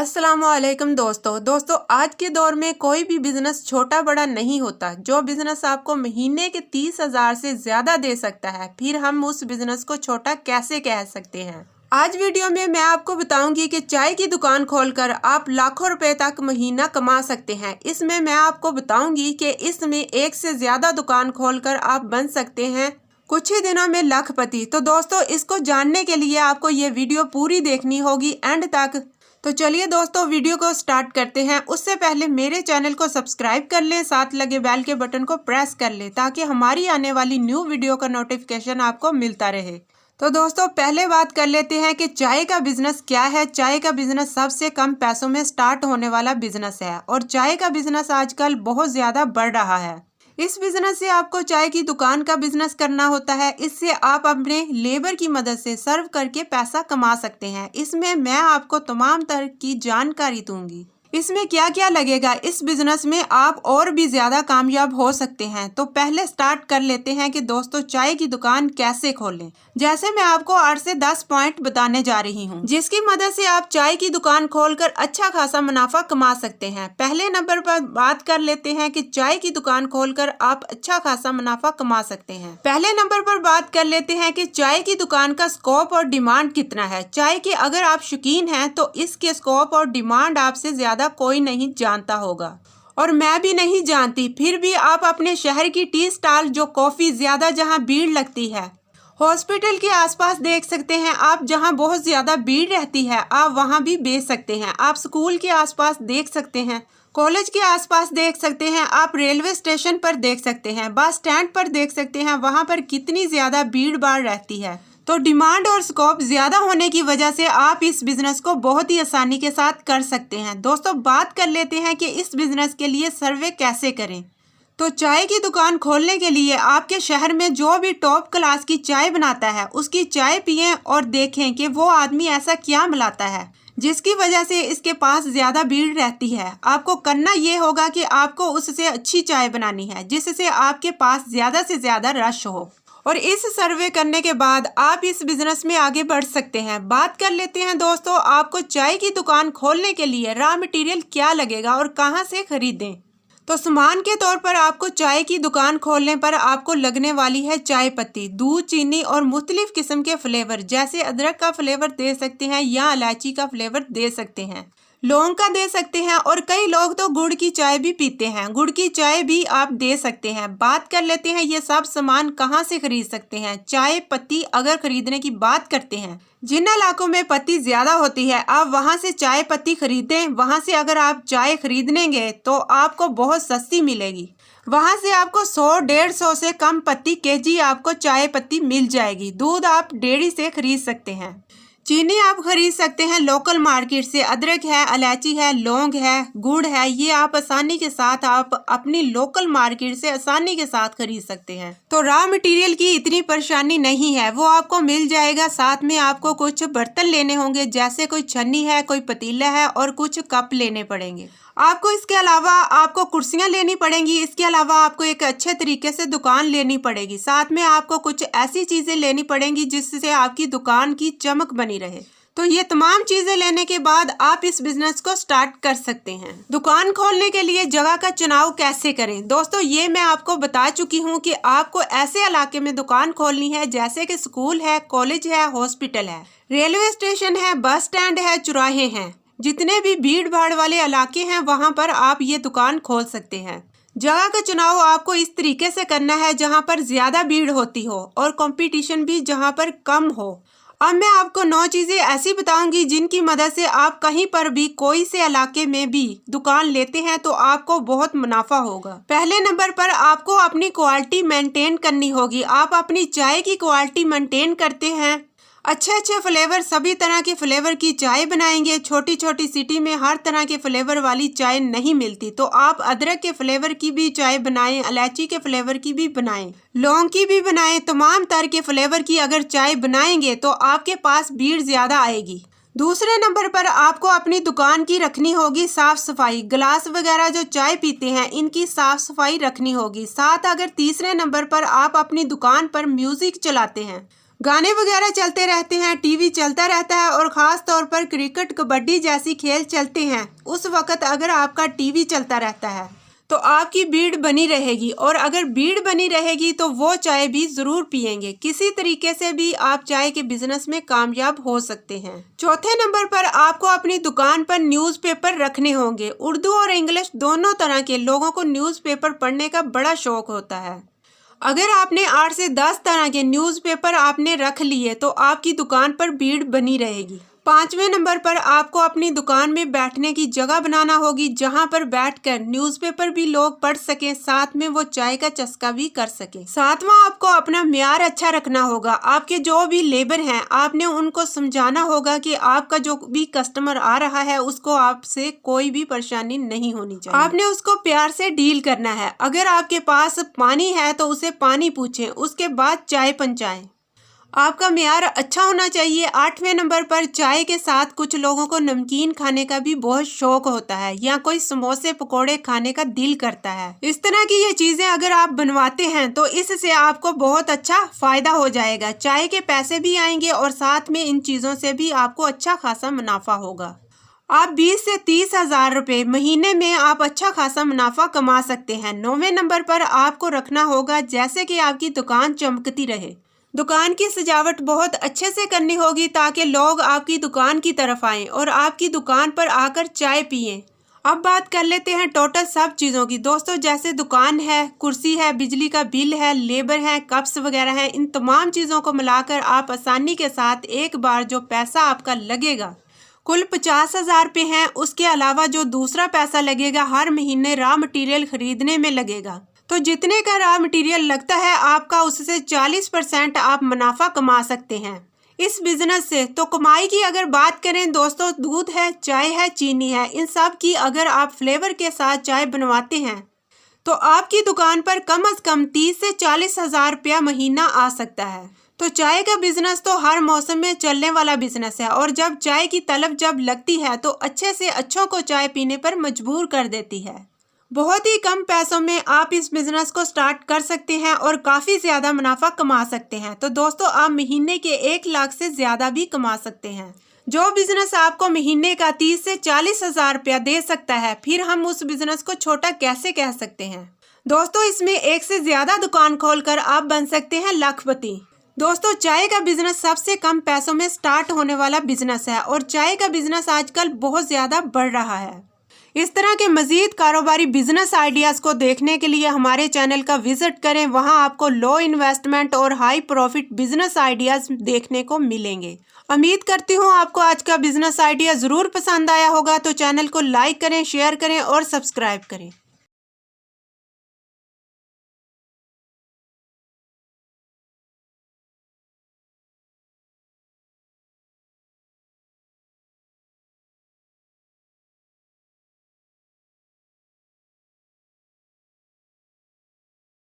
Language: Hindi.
अस्सलामुअलैकुम दोस्तों आज के दौर में कोई भी बिजनेस छोटा बड़ा नहीं होता। जो बिजनेस आपको महीने के 30,000 से ज्यादा दे सकता है, फिर हम उस बिजनेस को छोटा कैसे कह सकते हैं। आज वीडियो में मैं आपको बताऊंगी कि चाय की दुकान खोलकर आप लाखों रुपए तक महीना कमा सकते हैं। इसमें मैं आपको बताऊंगी कि इसमें एक से ज्यादा दुकान खोलकर आप बन सकते हैं कुछ ही दिनों में लखपति। तो दोस्तों, इसको जानने के लिए आपको ये वीडियो पूरी देखनी होगी एंड तक। तो चलिए दोस्तों, वीडियो को स्टार्ट करते हैं। उससे पहले मेरे चैनल को सब्सक्राइब कर लें, साथ लगे बेल के बटन को प्रेस कर लें ताकि हमारी आने वाली न्यू वीडियो का नोटिफिकेशन आपको मिलता रहे। तो दोस्तों, पहले बात कर लेते हैं कि चाय का बिजनेस क्या है। चाय का बिजनेस सबसे कम पैसों में स्टार्ट होने वाला बिजनेस है और चाय का बिजनेस आजकल बहुत ज्यादा बढ़ रहा है। इस बिजनेस से आपको चाय की दुकान का बिजनेस करना होता है। इससे आप अपने लेबर की मदद से सर्व करके पैसा कमा सकते हैं। इसमें मैं आपको तमाम तरह की जानकारी दूंगी। इसमें क्या क्या लगेगा, इस बिजनेस में आप और भी ज्यादा कामयाब हो सकते हैं। तो पहले स्टार्ट कर लेते हैं कि दोस्तों चाय की दुकान कैसे खोलें। जैसे मैं आपको 8 से 10 पॉइंट बताने जा रही हूं, जिसकी मदद से आप चाय की दुकान खोलकर अच्छा खासा मुनाफा कमा सकते हैं। पहले नंबर पर बात कर लेते हैं कि चाय की दुकान खोलकर आप अच्छा खासा मुनाफा कमा सकते हैं। पहले नंबर पर बात कर लेते हैं कि चाय की दुकान का स्कोप और डिमांड कितना है। चाय के अगर आप शौकीन हैं तो इसके स्कोप और डिमांड आपसे ज्यादा कोई नहीं जानता होगा और मैं भी नहीं जानती। फिर भी आप अपने शहर की टी स्टॉल, जो कॉफी ज्यादा जहां भीड़ लगती है, हॉस्पिटल के आसपास देख सकते हैं आप, जहां बहुत ज्यादा भीड़ रहती है, आप वहां भी बेच सकते हैं। आप स्कूल के आसपास देख सकते हैं, कॉलेज के आसपास देख सकते हैं, आप रेलवे स्टेशन पर देख सकते हैं, बस स्टैंड पर देख सकते हैं। वहां पर कितनी ज्यादा भीड़ भाड़ रहती है। तो डिमांड और स्कोप ज्यादा होने की वजह से आप इस बिजनेस को बहुत ही आसानी के साथ कर सकते हैं। दोस्तों, बात कर लेते हैं कि इस बिजनेस के लिए सर्वे कैसे करें। तो चाय की दुकान खोलने के लिए आपके शहर में जो भी टॉप क्लास की चाय बनाता है, उसकी चाय पिएं और देखें कि वो आदमी ऐसा क्या मिलाता है जिसकी वजह से इसके पास ज्यादा भीड़ रहती है। आपको करना ये होगा कि आपको उससे अच्छी चाय बनानी है जिससे आपके पास ज्यादा से ज्यादा रश हो, और इस सर्वे करने के बाद आप इस बिजनेस में आगे बढ़ सकते हैं। बात कर लेते हैं दोस्तों, आपको चाय की दुकान खोलने के लिए रॉ मटेरियल क्या लगेगा और कहां से खरीदें। तो सामान के तौर पर आपको चाय की दुकान खोलने पर आपको लगने वाली है चाय पत्ती, दूध, चीनी और मुख्तलिफ किस्म के फ्लेवर, जैसे अदरक का फ्लेवर दे सकते हैं या इलायची का फ्लेवर दे सकते हैं, लौंग का दे सकते हैं, और कई लोग तो गुड़ की चाय भी पीते हैं, गुड़ की चाय भी आप दे सकते हैं। बात कर लेते हैं ये सब सामान कहां से खरीद सकते हैं। चाय पत्ती अगर खरीदने की बात करते हैं, जिन इलाकों में पत्ती ज्यादा होती है आप वहां से चाय पत्ती खरीदें। वहां से अगर आप चाय खरीदेंगे तो आपको बहुत सस्ती मिलेगी। वहां से आपको 100-150 से कम पत्ती केजी आपको चाय पत्ती मिल जाएगी। दूध आप डेयरी से खरीद सकते हैं, चीनी आप खरीद सकते हैं लोकल मार्केट से, अदरक है, इलायची है, लौंग है, गुड़ है, ये आप आसानी के साथ आप अपनी लोकल मार्केट से आसानी के साथ खरीद सकते हैं। तो रॉ मटेरियल की इतनी परेशानी नहीं है, वो आपको मिल जाएगा। साथ में आपको कुछ बर्तन लेने होंगे, जैसे कोई छन्नी है, कोई पतीला है और कुछ कप लेने पड़ेंगे आपको। इसके अलावा आपको कुर्सियां लेनी पड़ेंगी। इसके अलावा आपको एक अच्छे तरीके से दुकान लेनी पड़ेगी। साथ में आपको कुछ ऐसी चीजें लेनी पड़ेंगी जिससे आपकी दुकान की चमक बनी रहे। तो ये तमाम चीजें लेने के बाद आप इस बिजनेस को स्टार्ट कर सकते हैं। दुकान खोलने के लिए जगह का चुनाव कैसे करें। दोस्तों, ये मैं आपको बता चुकी हूँ कि आपको ऐसे इलाके में दुकान खोलनी है जैसे कि स्कूल है, कॉलेज है, हॉस्पिटल है, रेलवे स्टेशन है, बस स्टैंड है, चौराहे हैं, जितने भी भीड़ भाड़ वाले इलाके हैं वहां पर आप ये दुकान खोल सकते हैं। जगह का चुनाव आपको इस तरीके से करना है जहां पर ज्यादा भीड़ होती हो और कंपटीशन भी जहां पर कम हो। अब मैं आपको 9 चीजें ऐसी बताऊंगी जिनकी मदद से आप कहीं पर भी कोई से इलाके में भी दुकान लेते हैं तो आपको बहुत मुनाफा होगा। पहले नंबर पर आपको अपनी क्वालिटी मेंटेन करनी होगी। आप अपनी चाय की क्वालिटी मेंटेन करते हैं, अच्छे फ्लेवर, सभी तरह के फ्लेवर की चाय बनाएंगे। छोटी छोटी सिटी में हर तरह के फ्लेवर वाली चाय नहीं मिलती, तो आप अदरक के फ्लेवर की भी चाय बनाएं, इलायची के फ्लेवर की भी बनाएं, लौंग की भी बनाएं। तमाम तरह के फ्लेवर की अगर चाय बनाएंगे तो आपके पास भीड़ ज्यादा आएगी। दूसरे नंबर पर आपको अपनी दुकान की रखनी होगी साफ सफाई। गिलास वगैरह जो चाय पीते हैं इनकी साफ सफाई रखनी होगी। साथ अगर तीसरे नंबर पर आप अपनी दुकान पर म्यूजिक चलाते हैं, गाने वगैरह चलते रहते हैं, टीवी चलता रहता है और ख़ास तौर पर क्रिकेट, कबड्डी जैसी खेल चलते हैं। उस वक़्त अगर आपका टीवी चलता रहता है तो आपकी भीड़ बनी रहेगी, और अगर भीड़ बनी रहेगी तो वो चाय भी ज़रूर पिएंगे। किसी तरीके से भी आप चाय के बिजनेस में कामयाब हो सकते हैं। चौथे नंबर पर आपको अपनी दुकान पर न्यूज़पेपर रखने होंगे। उर्दू और इंग्लिश दोनों तरह के लोगों को न्यूज़पेपर पढ़ने का बड़ा शौक होता है। अगर आपने 8 से 10 तरह के न्यूज़पेपर आपने रख लिए तो आपकी दुकान पर भीड़ बनी रहेगी। 5वें नंबर पर आपको अपनी दुकान में बैठने की जगह बनाना होगी, जहां पर बैठकर न्यूज़पेपर भी लोग पढ़ सकें, साथ में वो चाय का चस्का भी कर सकें। 7वां, आपको अपना म्यार अच्छा रखना होगा। आपके जो भी लेबर हैं आपने उनको समझाना होगा कि आपका जो भी कस्टमर आ रहा है उसको आपसे कोई भी परेशानी नहीं होनी चाहिए। आपने उसको प्यार से डील करना है। अगर आपके पास पानी है तो उसे पानी पूछें, उसके बाद चाय पहुँचाएं। आपका म्यार अच्छा होना चाहिए। 8वें नंबर पर चाय के साथ कुछ लोगों को नमकीन खाने का भी बहुत शौक होता है, या कोई समोसे पकोड़े खाने का दिल करता है। इस तरह की ये चीजें अगर आप बनवाते हैं तो इससे आपको बहुत अच्छा फायदा हो जाएगा। चाय के पैसे भी आएंगे और साथ में इन चीजों से भी आपको अच्छा खासा मुनाफा होगा। आप 20 से 30 हज़ार रुपये महीने में आप अच्छा खासा मुनाफा कमा सकते हैं। 9वें नंबर पर आपको रखना होगा जैसे कि आपकी दुकान चमकती रहे। दुकान की सजावट बहुत अच्छे से करनी होगी ताकि लोग आपकी दुकान की तरफ आएं और आपकी दुकान पर आकर चाय पिएं। अब बात कर लेते हैं टोटल सब चीज़ों की। दोस्तों, जैसे दुकान है, कुर्सी है, बिजली का बिल है, लेबर है, कप्स वगैरह हैं, इन तमाम चीज़ों को मिलाकर आप आसानी के साथ एक बार जो पैसा आपका लगेगा कुल 50 हज़ार रुपये हैं। उसके अलावा जो दूसरा पैसा लगेगा हर महीने रॉ मटेरियल खरीदने में लगेगा। तो जितने का रॉ मटेरियल लगता है आपका उससे 40% आप मुनाफा कमा सकते हैं इस बिजनेस से। तो कमाई की अगर बात करें दोस्तों, दूध है, चाय है, चीनी है, इन सब की अगर आप फ्लेवर के साथ चाय बनवाते हैं तो आपकी दुकान पर कम से कम 30 से 40 हज़ार रुपया महीना आ सकता है। तो चाय का बिजनेस तो हर मौसम में चलने वाला बिजनेस है, और जब चाय की तलब जब लगती है तो अच्छे से अच्छों को चाय पीने पर मजबूर कर देती है। बहुत ही कम पैसों में आप इस बिजनेस को स्टार्ट कर सकते हैं और काफ़ी ज़्यादा मुनाफा कमा सकते हैं। तो दोस्तों, आप महीने के 1 लाख से ज़्यादा भी कमा सकते हैं। जो बिजनेस आपको महीने का 30 से 40 हज़ार रुपया दे सकता है, फिर हम उस बिजनेस को छोटा कैसे कह सकते हैं। दोस्तों, इसमें एक से ज़्यादा दुकान खोलकर आप बन सकते हैं लाखपति। दोस्तों, चाय का बिजनेस सबसे कम पैसों में स्टार्ट होने वाला बिजनेस है और चाय का बिजनेस आजकल बहुत ज़्यादा बढ़ रहा है। इस तरह के मज़ीद कारोबारी बिजनेस आइडियाज़ को देखने के लिए हमारे चैनल का विजिट करें। वहां आपको लो इन्वेस्टमेंट और हाई प्रॉफिट बिजनेस आइडियाज़ देखने को मिलेंगे। उम्मीद करती हूं आपको आज का बिजनेस आइडिया ज़रूर पसंद आया होगा। तो चैनल को लाइक करें, शेयर करें और सब्सक्राइब करें।